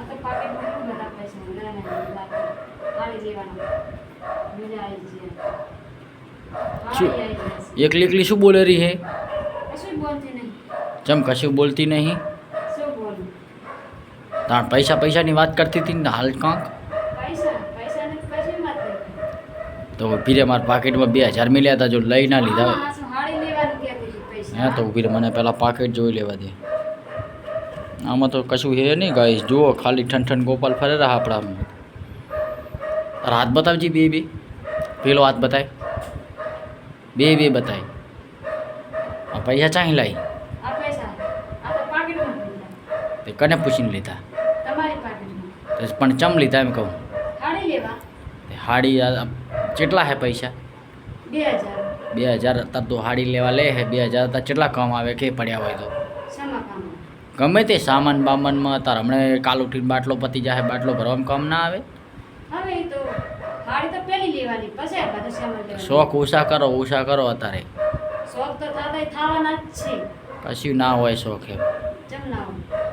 તો પાકેટમાં બધા પૈસા લેવાના હાડી લેવાના મજા આવી છે શું? હાડી આવી જશે એકલી એકલી શું બોલે રહી હે? કશું બોલતી નહીં ચમ કશું બોલતી નહીં? શું બોલું તાણ પૈસાની વાત કરતી હતી ને હાલ કાંક પૈસાની કશી વાત નહીં તો ઉભી રે મારા પાકેટમાં 2000 મળ્યા હતા, જો લઈ ના લીધા હા, શું હાડી લેવાનું કહેતી હતી પૈસા હા તો ઉભી રે, મને પહેલાં પાકેટ જોઈ લેવા દે. આમાં તો કશું હે નહીં ગાઈસ, જુઓ ખાલી ઠન ગોપાલ ફરે રહ્યા આપણામાં. તારા હાથ બતાવજી બે પેલો હાથ બતાય, બે બતાય. આ પૈસા ચાહી લાવી? આ પૈસા આ તો પાકેટમાં લીધા તે કને પૂછીને લીધા? તમારી પાકેટમાં તો પણ ચમ લીધા એમ કહું? હાડી લેવા તે હાડી કેટલા હે પૈસા? 2000 2000 અત્યારે તો હાડી લેવા લે હે 2000 અત્યારે કેટલા કામ આવે કે પડ્યા હોય તો? શેમાં કામ ગમે તે સામાન બામાનમાં તાર હમણાં કાલ ઉઠીને બાટલો પતી જાય, બાટલો ભરવામાં કામ ના આવે? હવે ઈ તો હાડી તો પેલી લેવાની પછી આ બધું સામાન લેવાનું શોખ ઓછા કરો અત્યારે. શોખ તો થવાના જ છે કશું ના હોય શોખ એમ. ચમ ના હોય